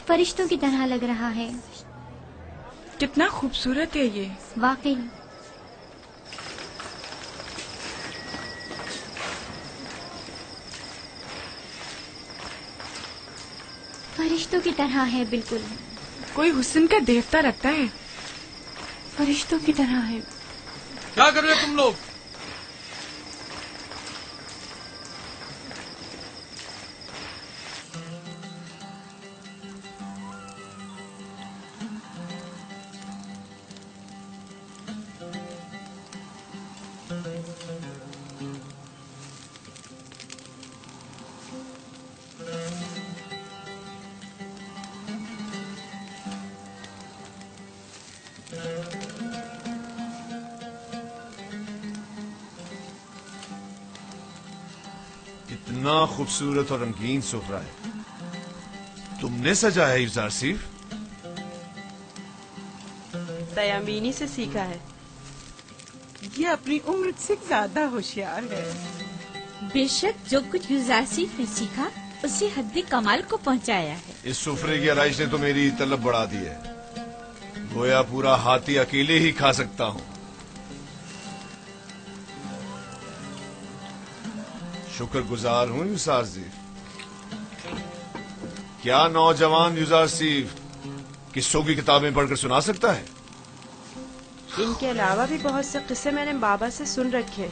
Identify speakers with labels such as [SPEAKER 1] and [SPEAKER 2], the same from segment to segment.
[SPEAKER 1] فرشتوں کی طرح لگ رہا ہے.
[SPEAKER 2] کتنا خوبصورت ہے یہ.
[SPEAKER 1] واقعی. فرشتوں کی طرح ہے بالکل.
[SPEAKER 2] کوئی حسن کا دیوتا رکھتا ہے.
[SPEAKER 1] فرشتوں کی طرح ہے.
[SPEAKER 3] کیا کر رہے ہو تم لوگ؟ اتنا خوبصورت اور رنگین سفرہ ہے. تم نے سجایا ہے یوزارسیف؟
[SPEAKER 4] تیامینی سے سیکھا ہے.
[SPEAKER 5] یہ اپنی عمر سے زیادہ ہوشیار ہے.
[SPEAKER 6] بے شک جو کچھ یوزارسیف نے سیکھا اسے حد کمال کو پہنچایا ہے.
[SPEAKER 3] اس سفرے کی آرائش نے تو میری طلب بڑھا دی ہے. گویا پورا ہاتھی اکیلے ہی کھا سکتا ہوں. شکر گزار ہوں یوزارسیف. کیا نوجوان یوزارسیف قصوں کی کتابیں پڑھ کر سنا سکتا ہے؟
[SPEAKER 4] ان کے علاوہ بھی بہت سے قصے میں نے بابا سے سن رکھے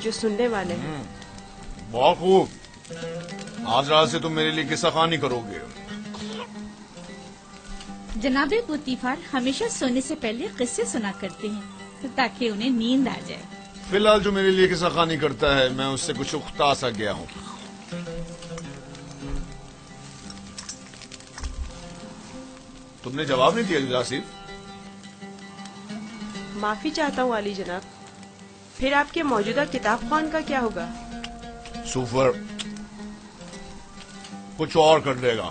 [SPEAKER 4] جو سننے والے ہیں.
[SPEAKER 3] بہت خوب. آج رات سے تم میرے لیے قصہ خوانی کرو گے.
[SPEAKER 6] جناب پوتیفار ہمیشہ سونے سے پہلے قصے سنا کرتے ہیں تاکہ انہیں نیند آ جائے.
[SPEAKER 3] فی الحال جو میرے لیے قصہ خوانی کرتا ہے میں اس سے کچھ اختا سا گیا ہوں. تم نے جواب نہیں دیا یوزارسیف.
[SPEAKER 4] معافی چاہتا ہوں علی جناب. پھر آپ کے موجودہ کتاب خوان کا کیا ہوگا؟
[SPEAKER 3] سوفر کچھ اور کر لے گا.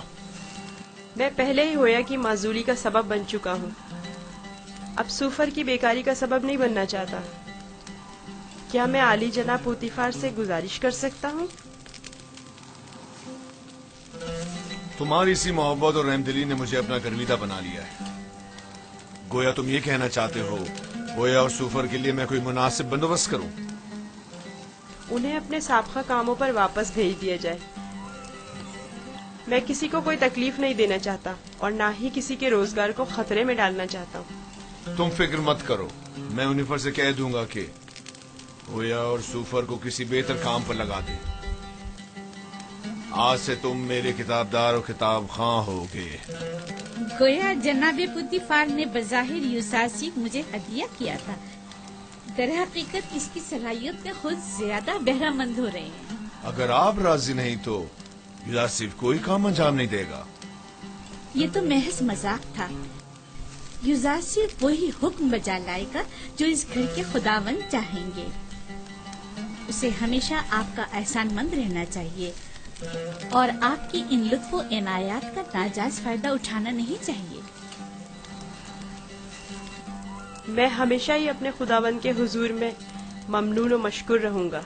[SPEAKER 4] میں پہلے ہی ہویا کی معزولی کا سبب بن چکا ہوں. اب سوفر کی بیکاری کا سبب نہیں بننا چاہتا. کیا میں علی جناب پوتیفار سے گزارش کر سکتا ہوں؟
[SPEAKER 3] تمہاری اسی محبت اور رحم دلی نے مجھے اپنا گرویدہ بنا لیا ہے. گویا تم یہ کہنا چاہتے ہو گویا اور سوفر کے لیے میں کوئی مناسب بندوبست کروں.
[SPEAKER 4] انہیں اپنے سابقہ کاموں پر واپس بھیج دیا جائے. میں کسی کو کوئی تکلیف نہیں دینا چاہتا اور نہ ہی کسی کے روزگار کو خطرے میں ڈالنا چاہتا ہوں.
[SPEAKER 3] تم فکر مت کرو. میں انہیں پر سے کہہ دوں گا کہ گویا اور سوفر کو کسی بہتر کام پر لگا دے. آج سے تم میرے کتابدار اور کتاب خواں ہوگے.
[SPEAKER 6] گویا جناب پوتیفار نے بظاہر یوزارسیف مجھے ہدیہ کیا تھا. در حقیقت اس کی صلاحیت میں خود زیادہ بہرہ مند ہو رہے ہیں.
[SPEAKER 3] اگر آپ راضی نہیں تو یوزارسیف کوئی کام انجام نہیں دے گا.
[SPEAKER 6] یہ تو محض مذاق تھا. یوزارسیف وہی حکم بجا لائے گا جو اس گھر کے خداوند چاہیں گے. اسے ہمیشہ آپ کا احسان مند رہنا چاہیے اور آپ کی ان لطف و عنایات کا ناجائز فائدہ اٹھانا نہیں چاہیے.
[SPEAKER 4] میں ہمیشہ ہی اپنے خداوند کے حضور میں ممنون و مشکور رہوں گا.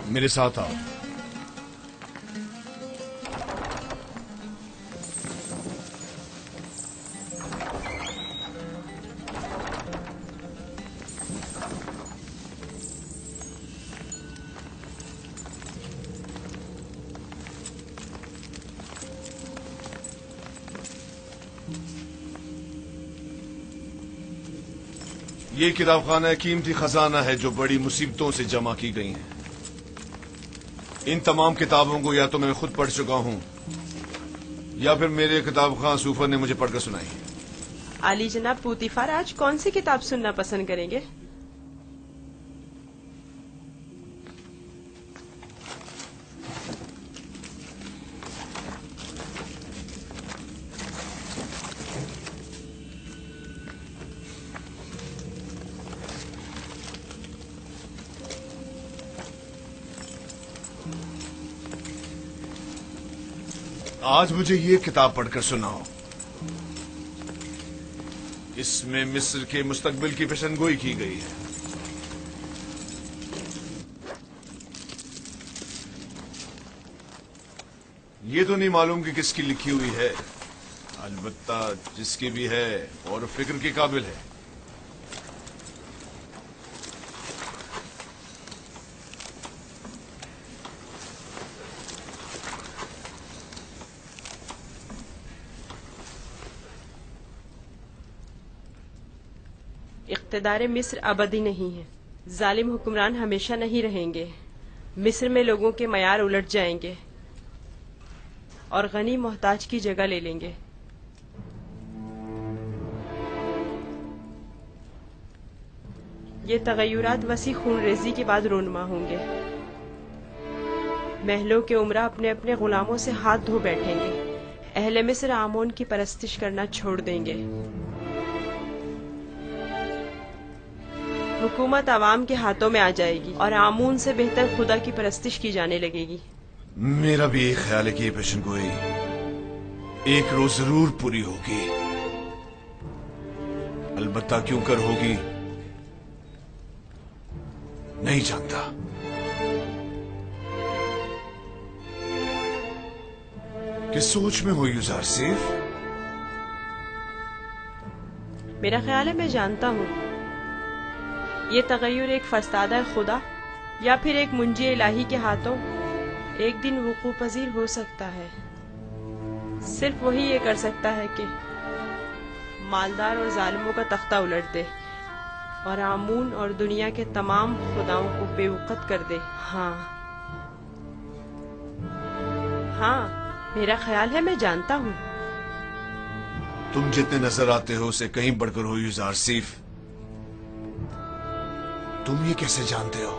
[SPEAKER 3] میرے ساتھ آؤ. یہ کتاب خانہ قیمتی خزانہ ہے جو بڑی مصیبتوں سے جمع کی گئی ہیں. ان تمام کتابوں کو یا تو میں خود پڑھ چکا ہوں یا پھر میرے کتاب خان سوفر نے مجھے پڑھ کر سنائی.
[SPEAKER 4] علی جناب پوتیفار آج کون سی کتاب سننا پسند کریں گے؟
[SPEAKER 3] آج مجھے یہ کتاب پڑھ کر سناؤ. اس میں مصر کے مستقبل کی پیشن گوئی کی گئی ہے. یہ تو نہیں معلوم کہ کس کی لکھی ہوئی ہے، البتہ جس کی بھی ہے اور فکر کے قابل ہے.
[SPEAKER 4] اقتدار مصر ابدی نہیں ہے. ظالم حکمران ہمیشہ نہیں رہیں گے. مصر میں لوگوں کے معیار الٹ جائیں گے اور غنی محتاج کی جگہ لے لیں گے. یہ تغیرات وسیع خون ریزی کے بعد رونما ہوں گے. محلوں کے عمرہ اپنے اپنے غلاموں سے ہاتھ دھو بیٹھیں گے. اہل مصر آمون کی پرستش کرنا چھوڑ دیں گے. حکومت عوام کے ہاتھوں میں آ جائے گی اور آمون سے بہتر خدا کی پرستش کی جانے لگے گی.
[SPEAKER 3] میرا بھی ایک خیال ہے کہ یہ پیشن گوئی ایک روز ضرور پوری ہوگی. البتہ کیوں کر ہوگی نہیں جانتا. کس سوچ میں ہو یوزارسیف؟
[SPEAKER 4] میرا خیال ہے میں جانتا ہوں. یہ تغیر ایک فرستادہ خدا یا پھر ایک منجی الہی کے ہاتھوں ایک دن وقوع پذیر ہو سکتا ہے. صرف وہی یہ کر سکتا ہے کہ مالدار اور ظالموں کا تختہ الٹ دے اور آمون اور دنیا کے تمام خداؤں کو بے وقت کر دے. ہاں میرا خیال ہے میں جانتا ہوں.
[SPEAKER 3] تم جتنے نظر آتے ہو اسے کہیں بڑھ کر ہو یوزارسیف. تم یہ کیسے جانتے ہو؟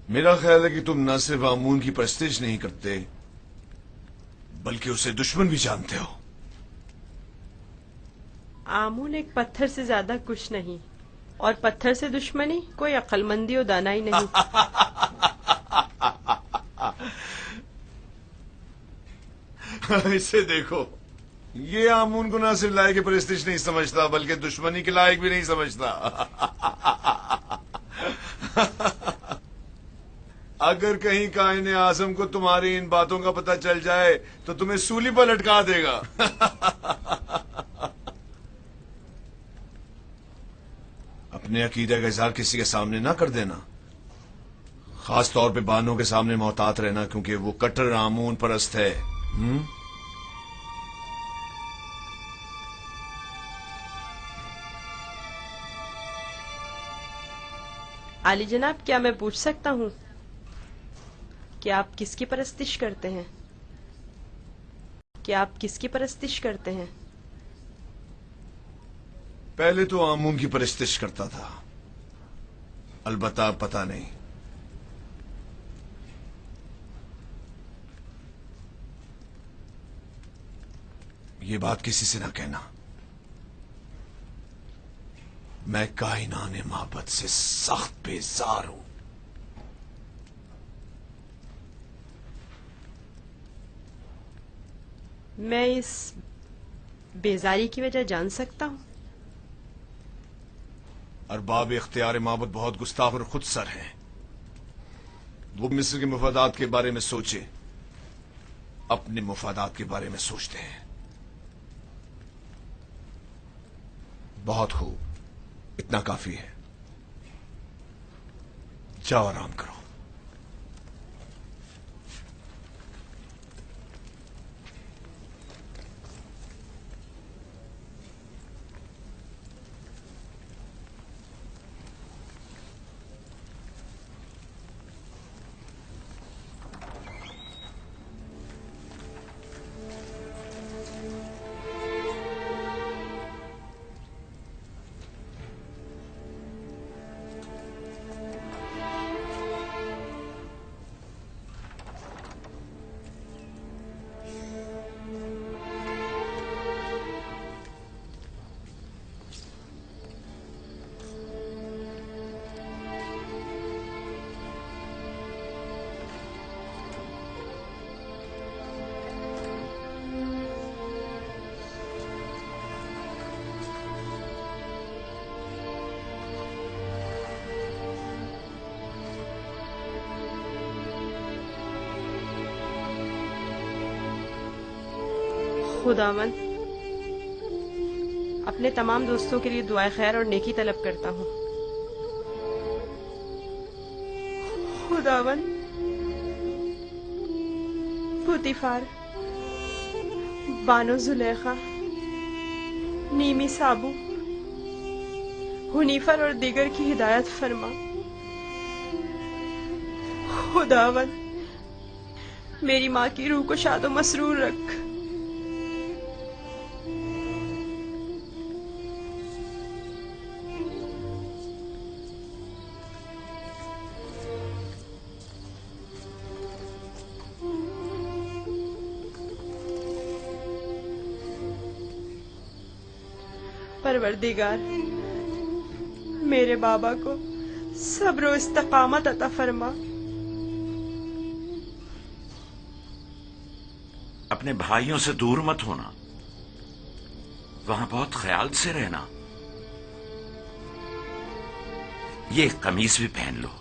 [SPEAKER 3] میرا خیال ہے کہ تم نہ صرف آمون کی پرستش نہیں کرتے بلکہ اسے دشمن بھی جانتے ہو.
[SPEAKER 4] آمون ایک پتھر سے زیادہ کچھ نہیں اور پتھر سے دشمنی کوئی عقل مندی اور دانائی نہیں.
[SPEAKER 3] اسے دیکھو، یہ آمون کو نہ صرف لائق پرستش نہیں سمجھتا بلکہ دشمنی کے لائق بھی نہیں سمجھتا. اگر کہیں قائن اعظم کو تمہاری ان باتوں کا پتہ چل جائے تو تمہیں سولی پر لٹکا دے گا. اپنے عقیدہ کا اظہار کسی کے سامنے نہ کر دینا، خاص طور پہ بانوں کے سامنے محتاط رہنا کیونکہ وہ کٹر آمون پرست ہے.
[SPEAKER 4] عالی جناب، کیا میں پوچھ سکتا ہوں کہ آپ کس کی پرستش کرتے ہیں؟ کیا آپ کس کی پرستش کرتے ہیں؟
[SPEAKER 3] پہلے تو آمون کی پرستش کرتا تھا، البتہ پتہ نہیں. یہ بات کسی سے نہ کہنا. میں کائنان محبت سے سخت بیزار ہوں.
[SPEAKER 4] میں اس بیزاری کی وجہ جان سکتا ہوں؟
[SPEAKER 3] ارباب اختیار معبد بہت گستاخ اور خود سر ہیں. وہ مصر کے مفادات کے بارے میں سوچے، اپنے مفادات کے بارے میں سوچتے ہیں. بہت خوب، اتنا کافی ہے. جاؤ آرام کرو.
[SPEAKER 4] خداوند اپنے تمام دوستوں کے لیے دعائے خیر اور نیکی طلب کرتا ہوں. خداوند پوتیفار، بانو زلیخا، نیمی سابو، حنیفر اور دیگر کی ہدایت فرما. خداوند میری ماں کی روح کو شاد و مسرور رکھ. پروردگار میرے بابا کو صبر و استقامت عطا فرما.
[SPEAKER 7] اپنے بھائیوں سے دور مت ہونا، وہاں بہت خیال سے رہنا. یہ قمیض بھی پہن لو.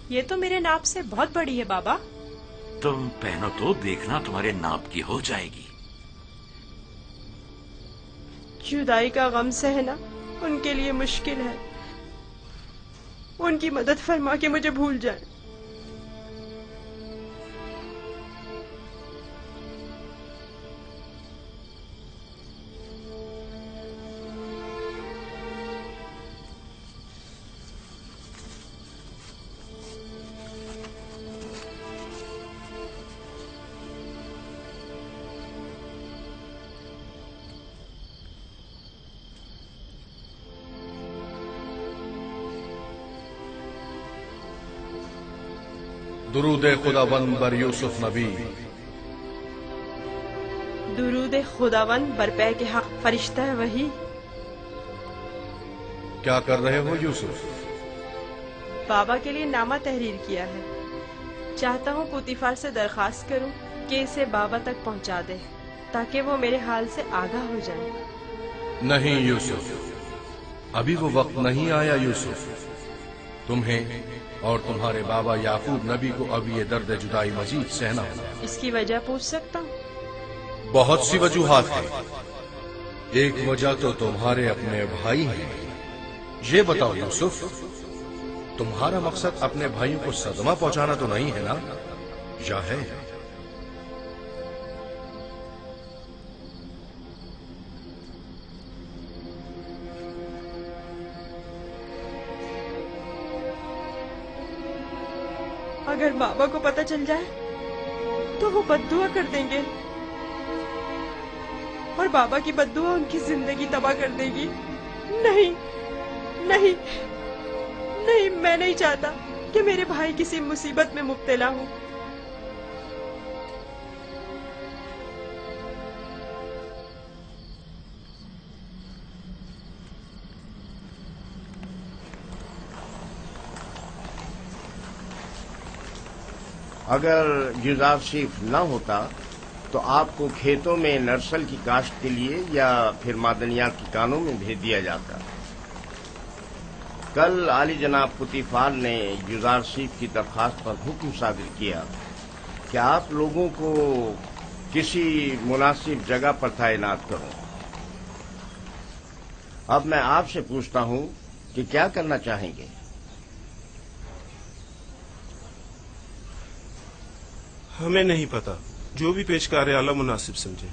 [SPEAKER 4] یہ تو میرے ناپ سے بہت بڑی ہے بابا.
[SPEAKER 7] تم پہنو تو دیکھنا تمہارے ناپ کی ہو جائے گی.
[SPEAKER 4] جدائی کا غم سہنا ان کے لیے مشکل ہے. ان کی مدد فرما کے مجھے بھول جائیں.
[SPEAKER 8] درود خداوند بر یوسف نبی.
[SPEAKER 4] درود خداوند بر پے کے حق فرشتہ وہی.
[SPEAKER 8] کیا کر رہے ہو یوسف؟
[SPEAKER 4] بابا کے لیے نامہ تحریر کیا ہے. چاہتا ہوں پوتیفار سے درخواست کروں کہ اسے بابا تک پہنچا دے تاکہ وہ میرے حال سے آگاہ ہو جائیں.
[SPEAKER 8] نہیں یوسف، ابھی وہ وقت نہیں آیا یوسف. تمہیں اور تمہارے بابا یعقوب نبی کو اب یہ درد جدائی مزید سہنا ہوگا.
[SPEAKER 4] اس کی وجہ پوچھ سکتا ہوں؟
[SPEAKER 8] بہت سی وجوہات ہیں. ایک وجہ تو تمہارے اپنے بھائی ہیں. یہ بتاؤ یوسف، تمہارا مقصد اپنے بھائیوں کو صدمہ پہنچانا تو نہیں ہے نا، یا ہے؟
[SPEAKER 4] اگر بابا کو پتہ چل جائے تو وہ بددعا کر دیں گے اور بابا کی بددعا ان کی زندگی تباہ کر دے گی. نہیں نہیں نہیں، میں نہیں چاہتا کہ میرے بھائی کسی مصیبت میں مبتلا ہوں.
[SPEAKER 9] اگر یوزرشیف نہ ہوتا تو آپ کو کھیتوں میں نرسل کی کاشت کے لیے یا پھر معدنیات کی کانوں میں بھیج دیا جاتا. کل عالی جناب پوتیفار نے یوزرشیف کی درخواست پر حکم صادر کیا کہ آپ لوگوں کو کسی مناسب جگہ پر تعینات کروں. اب میں آپ سے پوچھتا ہوں کہ کیا کرنا چاہیں گے؟
[SPEAKER 10] ہمیں نہیں پتا، جو بھی پیشکار اعلیٰ مناسب سمجھے.